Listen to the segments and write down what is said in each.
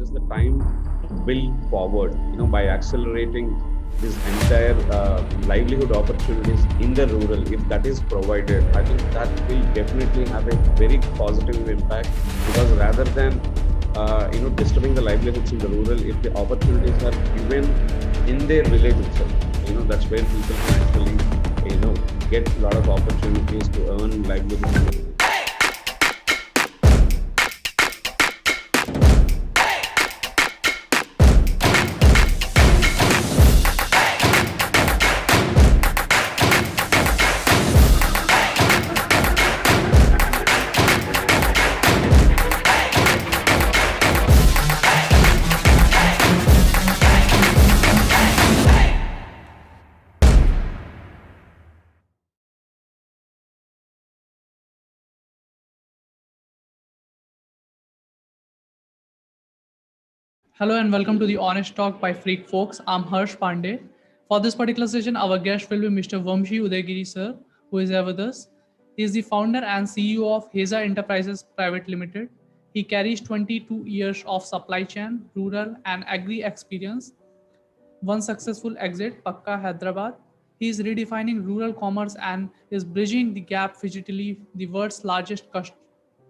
is the time to build forward, by accelerating this entire livelihood opportunities in the rural. If that is provided, I think that will definitely have a very positive impact, because rather than disturbing the livelihoods in the rural, if the opportunities are given in their village itself, that's where people can actually, get a lot of opportunities to earn livelihood. Hello and welcome to the Honest Talk by Freak Folks. I'm Harsh Pandey. For this particular session, our guest will be Mr. Vamshi Udagiri sir, who is here with us. He is the founder and CEO of Heza Enterprises Private Limited. He carries 22 years of supply chain, rural and agri experience. One successful exit, Pakka Hyderabad. He is redefining rural commerce and is bridging the gap digitally, the world's largest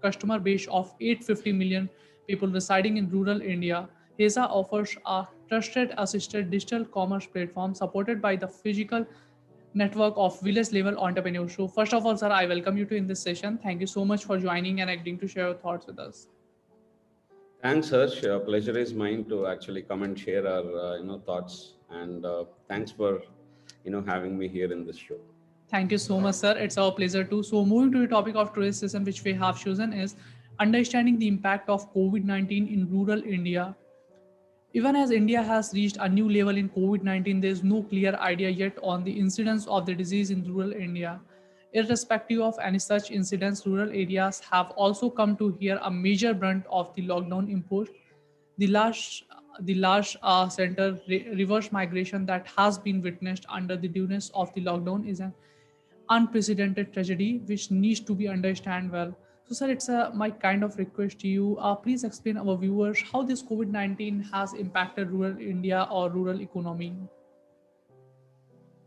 customer base of 850 million people residing in rural India. HESA offers a trusted assisted digital commerce platform supported by the physical network of village level entrepreneurs. So, first of all, sir, I welcome you to in this session. Thank you so much for joining and agreeing to share your thoughts with us. Thanks, Harsh. Pleasure is mine to actually come and share our thoughts, and thanks for having me here in this show. Thank you so much, sir. It's our pleasure too. So, moving to the topic of today's session, which we have chosen, is understanding the impact of COVID 19 in rural India. Even as India has reached a new level in COVID 19, there is no clear idea yet on the incidence of the disease in rural India. Irrespective of any such incidents, rural areas have also come to hear a major brunt of the lockdown imposed. The large center reverse migration that has been witnessed under the duress of the lockdown is an unprecedented tragedy which needs to be understood well. So, sir, it's my kind of request to you. Please explain our viewers how this COVID 19 has impacted rural India or rural economy.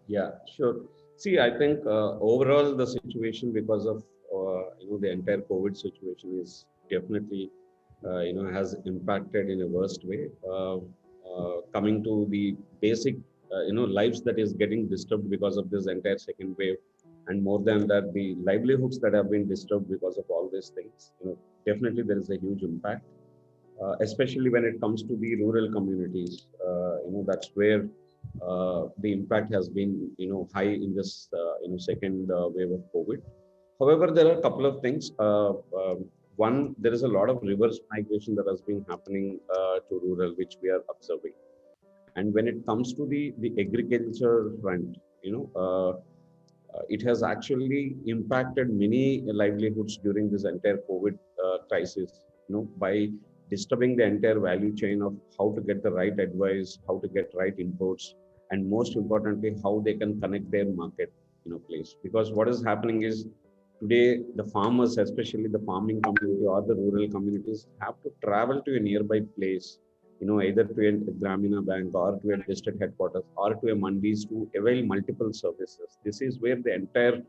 Yeah, sure. See, I think overall the situation, because of the entire COVID situation, is definitely has impacted in a worst way. Coming to the basic lives that is getting disturbed because of this entire second wave, and more than that, the livelihoods that have been disturbed because of all these things. Definitely there is a huge impact, especially when it comes to the rural communities. That's where the impact has been high in this second wave of COVID. However, there are a couple of things. One, there is a lot of reverse migration that has been happening to rural, which we are observing. And when it comes to the agriculture front, it has actually impacted many livelihoods during this entire COVID crisis. By disturbing the entire value chain of how to get the right advice, how to get right inputs, and most importantly, how they can connect their market, place. Because what is happening is today the farmers, especially the farming community or the rural communities, have to travel to a nearby place, either to a Gramina bank or to a district headquarters or to a mandis to avail multiple services. This is where the entire,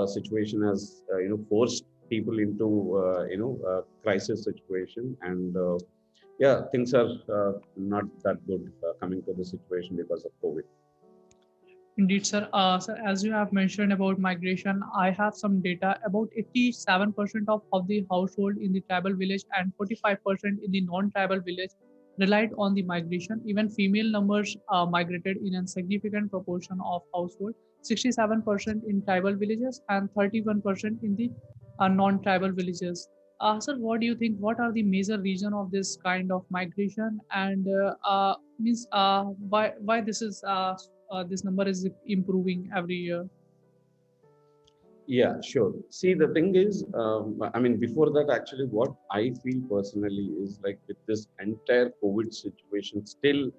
situation has, forced people into, crisis situation. And yeah, things are not that good coming to the situation because of COVID. Indeed, sir. Sir, as you have mentioned about migration, I have some data. About 87% of the household in the tribal village and 45% in the non-tribal village relied on the migration. Even female numbers migrated in a significant proportion of household. 67% in tribal villages and 31% in the non-tribal villages. Sir, what do you think? What are the major reason of this kind of migration, and means why this number is improving every year? Yeah, sure. See, the thing is, I mean, before that, actually, what I feel personally is like with this entire COVID situation still,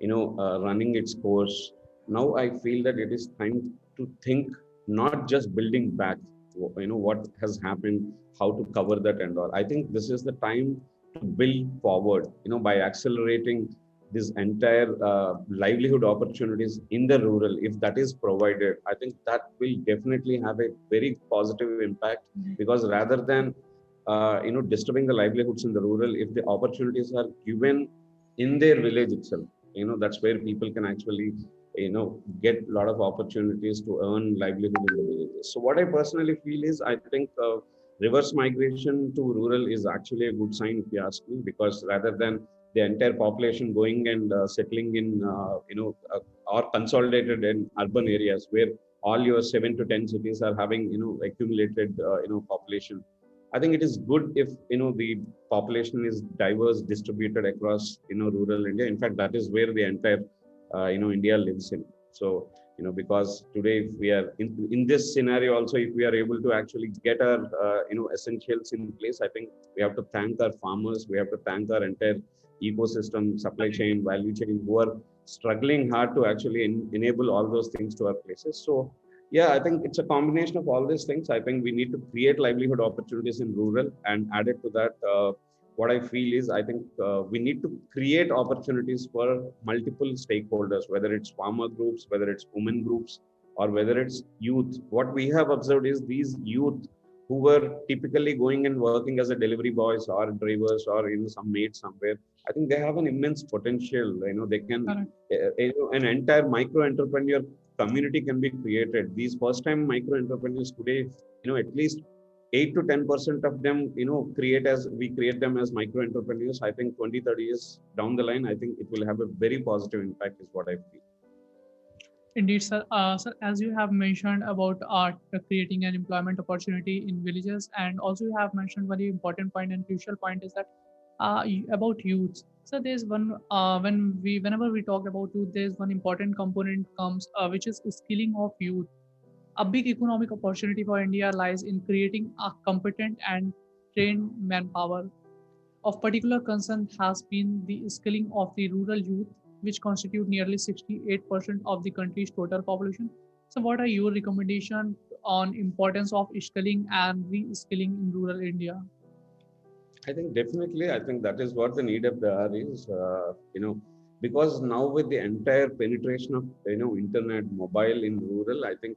running its course. Now, I feel that it is time to think not just building back, what has happened, how to cover that and all. I think this is the time to build forward, by accelerating this entire livelihood opportunities in the rural. If that is provided, I think that will definitely have a very positive impact, because rather than disturbing the livelihoods in the rural, if the opportunities are given in their village itself, that's where people can actually get a lot of opportunities to earn livelihood in the villages. So what I personally feel is, I think reverse migration to rural is actually a good sign, if you ask me, because rather than the entire population going and settling in or consolidated in urban areas where all your 7 to 10 cities are having accumulated population. I think it is good if the population is diverse, distributed across rural India. In fact, that is where the entire India lives in. So because today, if we are in this scenario also, if we are able to actually get our essentials in place, I think we have to thank our farmers, we have to thank our entire ecosystem, supply chain, value chain, who are struggling hard to actually enable all those things to our places. So yeah, I think it's a combination of all these things. I think we need to create livelihood opportunities in rural, and added to that, what I feel is, I think we need to create opportunities for multiple stakeholders, whether it's farmer groups, whether it's women groups, or whether it's youth. What we have observed is these youth who were typically going and working as a delivery boys or drivers or some maids somewhere. I think they have an immense potential. They can, Correct. an entire micro entrepreneur community can be created. These first time micro entrepreneurs today, at least 8 to 10% of them, we create them as micro entrepreneurs. I think 20, 30 years down the line, I think it will have a very positive impact, is what I feel. Indeed, sir. Sir, as you have mentioned about creating an employment opportunity in villages, and also you have mentioned very important point and crucial point is that about youth. So there's one whenever we talk about youth, there's one important component comes which is skilling of youth. A big economic opportunity for India lies in creating a competent and trained manpower. Of particular concern has been the skilling of the rural youth, which constitute nearly 68% of the country's total population. So, what are your recommendations on importance of skilling and re-skilling in rural India? I think definitely, I think that is what the need of the hour is, because now with the entire penetration of, internet, mobile in rural, I think,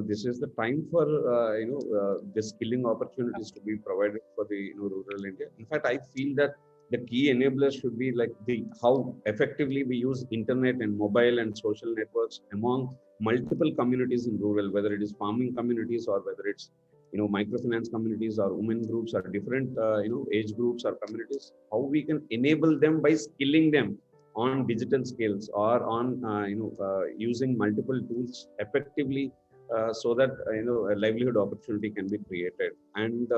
this is the time for, the skilling opportunities to be provided for the, rural India. In fact, I feel that the key enablers should be like how effectively we use internet and mobile and social networks among multiple communities in rural, whether it is farming communities or whether it's microfinance communities or women groups or different age groups or communities. How we can enable them by skilling them on digital skills or on using multiple tools effectively, so that a livelihood opportunity can be created. And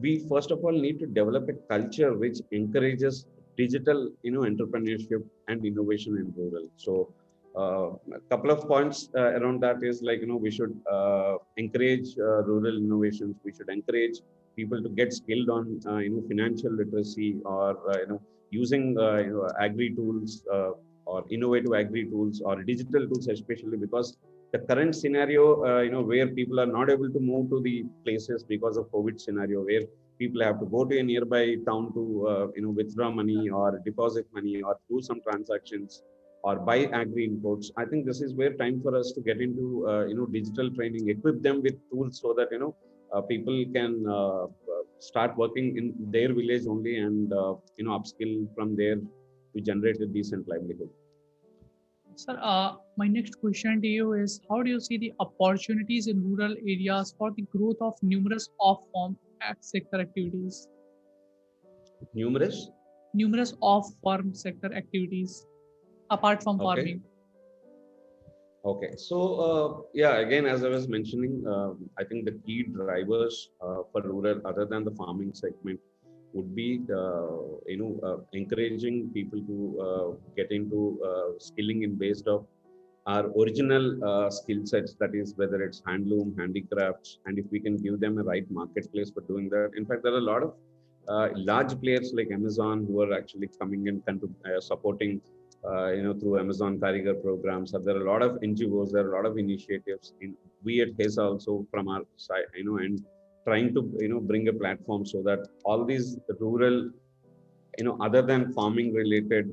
we first of all need to develop a culture which encourages digital entrepreneurship and innovation in rural. So a couple of points around that is like, we should encourage rural innovations. We should encourage people to get skilled on financial literacy, or using agri tools, or innovative agri tools or digital tools, especially because the current scenario, where people are not able to move to the places because of COVID scenario, where people have to go to a nearby town to withdraw money or deposit money or do some transactions or buy agri imports. I think this is where time for us to get into digital training, equip them with tools so that people can start working in their village only, and upskill from there to generate a decent livelihood. Sir, my next question to you is how do you see the opportunities in rural areas for the growth of numerous off-farm sector activities? Numerous? Numerous off-farm sector activities apart from Okay. farming. Okay, so yeah, again, as I was mentioning, I think the key drivers for rural, other than the farming segment, would be encouraging people to get into skilling in based of our original skill sets. That is, whether it's handloom, handicrafts, and if we can give them a right marketplace for doing that. In fact, there are a lot of large players like Amazon who are actually coming and supporting through Amazon Karigar programs. So there are a lot of NGOs, there are a lot of initiatives. We at HESA also from our side, and trying to bring a platform so that all these rural, other than farming related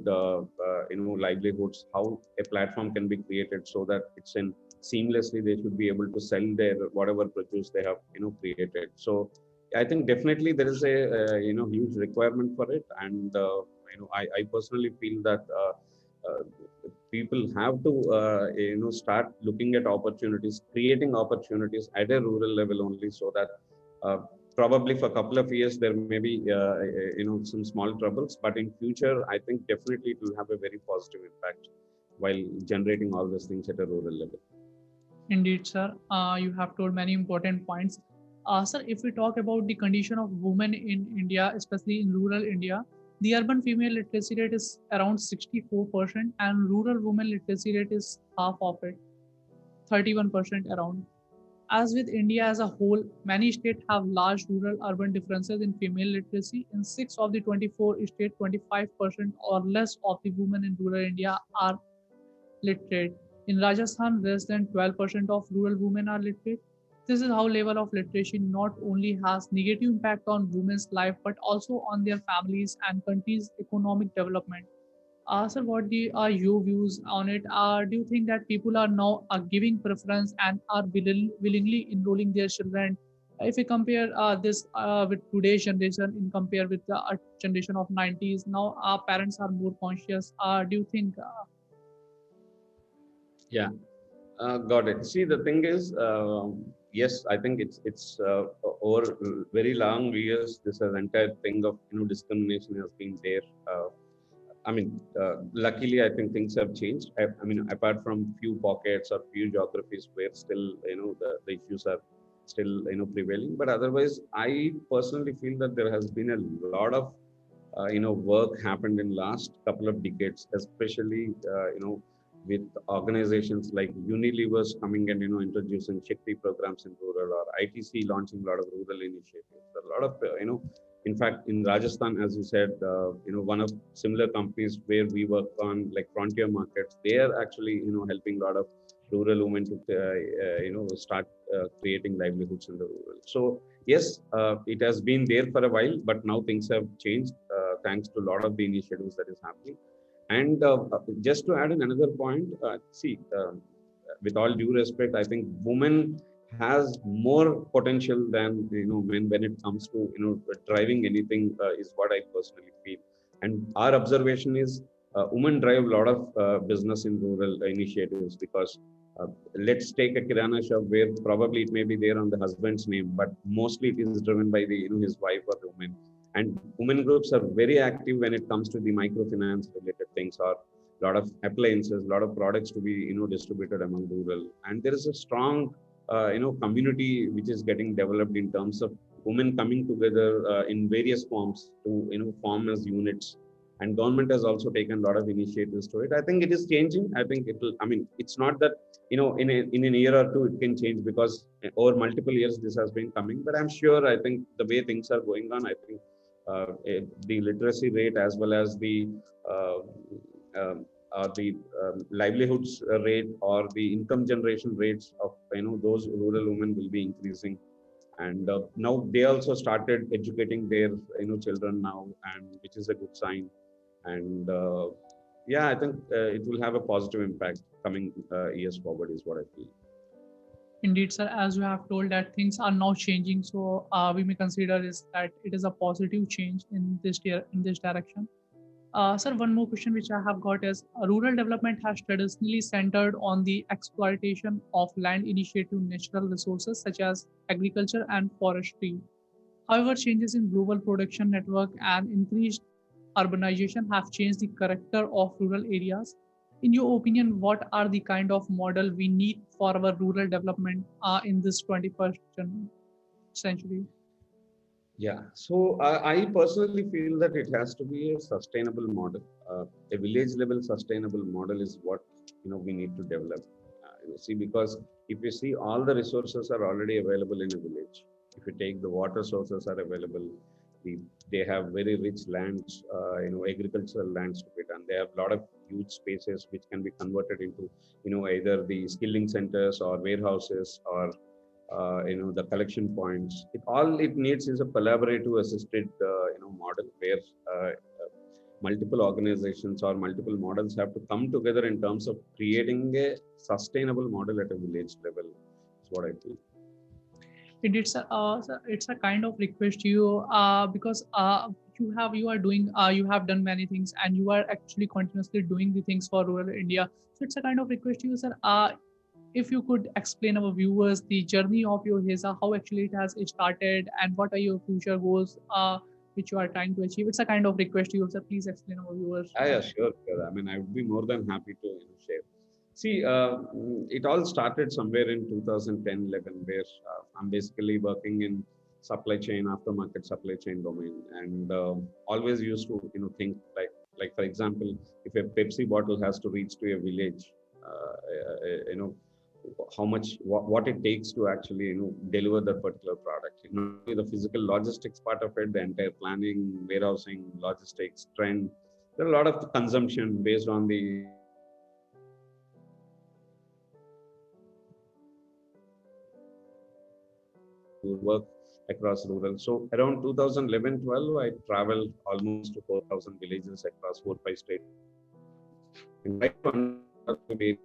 livelihoods, how a platform can be created so that it's in seamlessly they should be able to sell their whatever produce they have created. So I think definitely there is a huge requirement for it. And I personally feel that uh, people have to start looking at opportunities, creating opportunities at a rural level only, so that uh, probably for a couple of years there may be some small troubles, but in future I think definitely it will have a very positive impact while generating all these things at a rural level. Indeed, sir. You have told many important points. Sir, if we talk about the condition of women in India, especially in rural India, the urban female literacy rate is around 64%, and rural women literacy rate is half of it, 31% around. As with India as a whole, many states have large rural urban differences in female literacy. In 6 of the 24 states, 25% or less of the women in rural India are literate. In Rajasthan, less than 12% of rural women are literate. This is how level of literacy not only has negative impact on women's life but also on their families and country's economic development. Sir, what are your views on it? Do you think that people are now giving preference and are willingly enrolling their children? If we compare this with today's generation, in compare with the generation of 90s, now our parents are more conscious. Do you think? Yeah. Got it. See, the thing is, yes, I think it's over very long years. This has entire thing of discrimination has been there. I mean, luckily, I think things have changed. I mean, apart from few pockets or few geographies where still the issues are still prevailing, but otherwise, I personally feel that there has been a lot of work happened in last couple of decades, especially with organizations like Unilever's coming and introducing Shakti programs in rural, or ITC launching a lot of rural initiatives. A lot of in fact, in Rajasthan, as you said, one of similar companies where we work on, like Frontier Markets, they are actually helping a lot of rural women to start creating livelihoods in the rural. So yes, it has been there for a while, but now things have changed thanks to a lot of the initiatives that is happening. And just to add in another point, see, with all due respect, I think women has more potential than men when it comes to driving anything, is what I personally feel. And our observation is women drive a lot of business in rural initiatives, because let's take a kirana shop where probably it may be there on the husband's name, but mostly it is driven by the his wife or the woman. And women groups are very active when it comes to the microfinance related things, or a lot of appliances, a lot of products to be distributed among rural. And there is a strong community which is getting developed in terms of women coming together in various forms to form as units. And government has also taken a lot of initiatives to it. I think it is changing. I think it will, I mean, it's not that in an year or two it can change, because over multiple years this has been coming. But I'm sure, I think the way things are going on, I think the literacy rate as well as the uh, or the livelihoods rate or the income generation rates of those rural women will be increasing. And now they also started educating their children now, and which is a good sign. And yeah, I think it will have a positive impact coming years forward, is what I feel. Indeed, sir, as you have told that things are now changing, so we may consider is that it is a positive change in this direction. Sir, one more question which I have got is rural development has traditionally centered on the exploitation of land initiative natural resources such as agriculture and forestry. However, changes in global production network and increased urbanization have changed the character of rural areas. In your opinion, what are the kind of model we need for our rural development in this 21st century? Yeah, so I personally feel that it has to be a sustainable model. A village level sustainable model is what we need to develop. See, because if you see, all the resources are already available in a village. If you take, the water sources are available, they have very rich lands, agricultural lands to be done. They have a lot of huge spaces which can be converted into either the skilling centers or warehouses, or the collection points. All it needs is a collaborative assisted, model where multiple organizations or multiple models have to come together in terms of creating a sustainable model at a village level. Is what I feel. It's a kind of request to you because you have done many things and you are actually continuously doing the things for rural India. So it's a kind of request to you, sir. If you could explain our viewers the journey of your HESA, how actually it has started, and what are your future goals which you are trying to achieve. It's a kind of request to you, sir. Please explain our viewers. Yeah, sure, sure. I mean, I would be more than happy to share. See, it all started somewhere in 2010-11, where I'm basically working in supply chain, aftermarket supply chain domain, and always used to think like for example, if a Pepsi bottle has to reach to a village, you know how much what it takes to actually deliver that particular product. Not only the physical logistics part of it, the entire planning, warehousing, logistics, trend. There are a lot of consumption based on the work across rural. So around 2011-12, I traveled almost to 4,000 villages across 4-5 states. And right to understand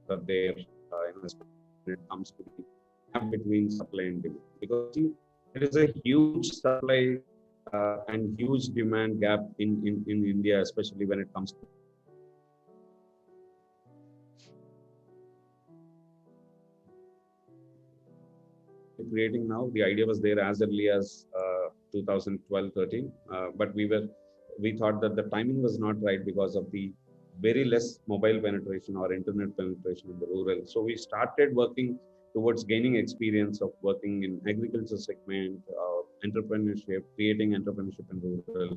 that there, when it comes to the gap between supply and demand, because see, there is a huge supply and huge demand gap in India, especially when it comes to creating now. The idea was there as early as 2012-13, but we thought that the timing was not right because of the very less mobile penetration or internet penetration in the rural. So we started working towards gaining experience of working in agriculture segment, entrepreneurship, creating entrepreneurship in rural,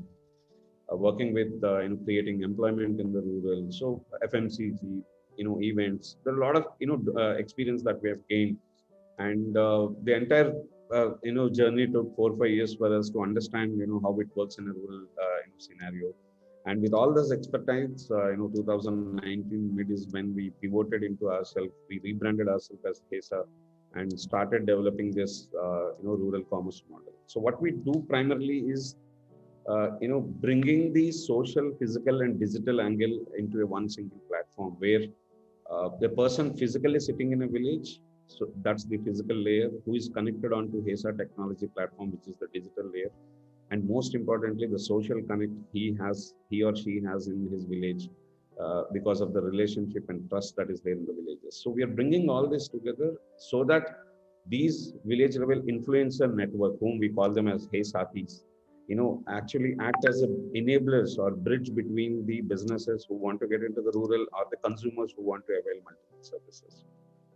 working with creating employment in the rural. So FMCG, events. There are a lot of experience that we have gained, and the entire journey took 4-5 years for us to understand how it works in a rural scenario. And with all this expertise, 2019 mid is when we pivoted into ourselves. We rebranded ourselves as HESA and started developing this rural commerce model. So what we do primarily is bringing the social, physical, and digital angle into a one single platform where the person physically sitting in a village, so that's the physical layer, who is connected onto HESA technology platform, which is the digital layer. And most importantly, the social connect he or she has in his village because of the relationship and trust that is there in the villages. So we are bringing all this together so that these village level influencer network, whom we call them as HESATis, actually act as enablers or bridge between the businesses who want to get into the rural or the consumers who want to avail multiple services.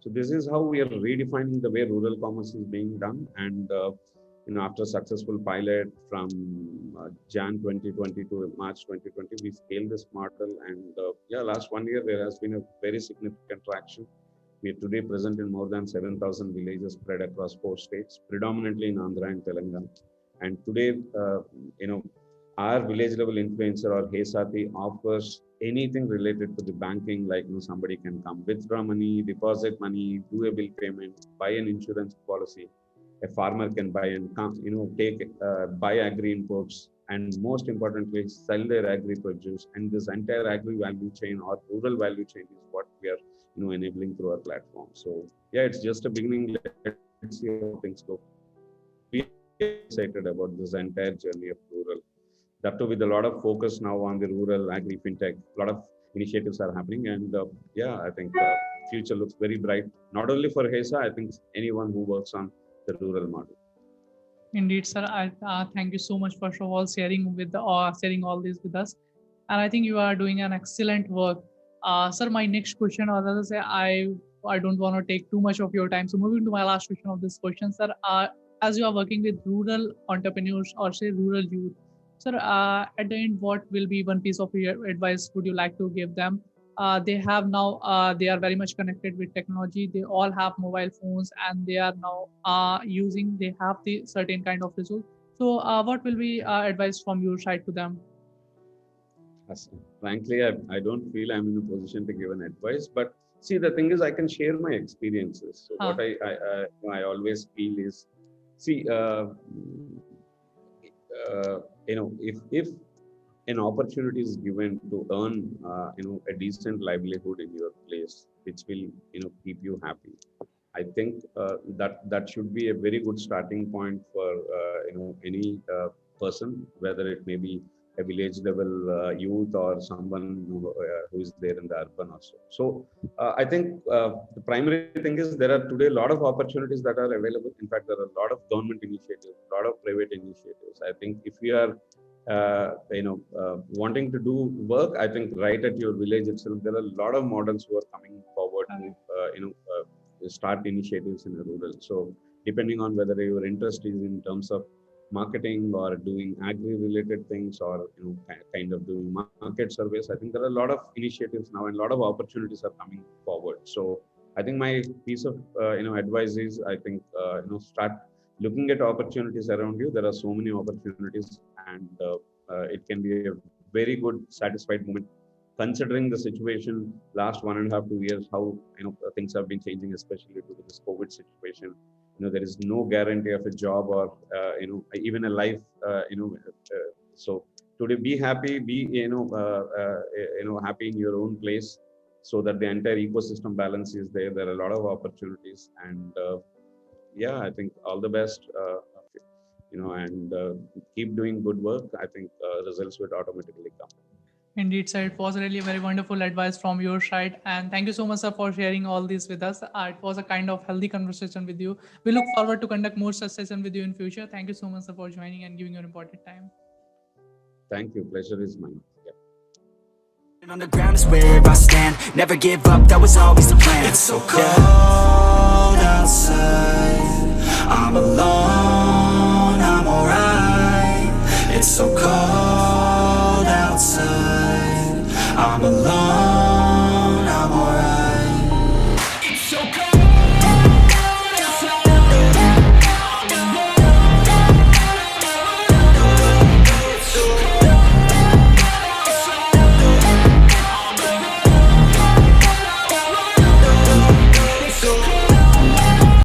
So this is how we are redefining the way rural commerce is being done. And after successful pilot from Jan 2020 to March 2020, we scaled this model. And last 1 year, there has been a very significant traction. We are today present in more than 7,000 villages spread across 4 states, predominantly in Andhra and Telangana. And today, our village level influencer or HESATi offers anything related to the banking, like somebody can come withdraw money, deposit money, do a bill payment, buy an insurance policy. A farmer can buy and buy agri imports, and most importantly, sell their agri produce. And this entire agri value chain or rural value chain is what we are enabling through our platform. So it's just a beginning. Let's see how things go. We are excited about this entire journey of rural. That too with a lot of focus now on the rural agri fintech. A lot of initiatives are happening, and I think future looks very bright. Not only for HESA, I think anyone who works on the rural model. Indeed, sir. I thank you so much first of all sharing all this with us, and I think you are doing an excellent work, sir. My next question, or rather say, I don't want to take too much of your time. So moving to my last question of this question, sir. As you are working with rural entrepreneurs or say rural youth, sir, at the end, what will be one piece of your advice would you like to give them? They have now they are very much connected with technology. They all have mobile phones and they are now they have the certain kind of results. So what will be advice from your side to them? Frankly, I don't feel I'm in a position to give an advice, but See, the thing is, I can share my experiences. So Huh. what I always feel is, see, if an opportunity is given to earn, a decent livelihood in your place, which will, keep you happy. I think that should be a very good starting point for any person, whether it may be a village level youth or someone who is there in the urban also. So I think the primary thing is there are today a lot of opportunities that are available. In fact, there are a lot of government initiatives, a lot of private initiatives. I think if you are wanting to do work, I think right at your village itself, there are a lot of models who are coming forward to start initiatives in the rural. So depending on whether your interest is in terms of marketing or doing agri-related things or kind of doing market surveys, I think there are a lot of initiatives now and a lot of opportunities are coming forward. So I think my piece of advice is I think start looking at opportunities around you. There are so many opportunities, and it can be a very good satisfied moment considering the situation last 1.5 2 years, how things have been changing, especially due to this COVID situation. There is no guarantee of a job or even a life. So today, be happy, be happy in your own place, so that the entire ecosystem balance is there. There are a lot of opportunities, and yeah, I think all the best. And keep doing good work. I think results will automatically come. Indeed, sir. It was really very wonderful advice from your side. And thank you so much, sir, for sharing all this with us. It was a kind of healthy conversation with you. We look forward to conduct more such session with you in future. Thank you so much, sir, for joining and giving your important time. Thank you. Pleasure is mine. Yeah. On the ground is where I stand. Never give up, that was always the plan. It's so cold outside, I'm alone, I'm alright. It's so cold outside, I'm alone.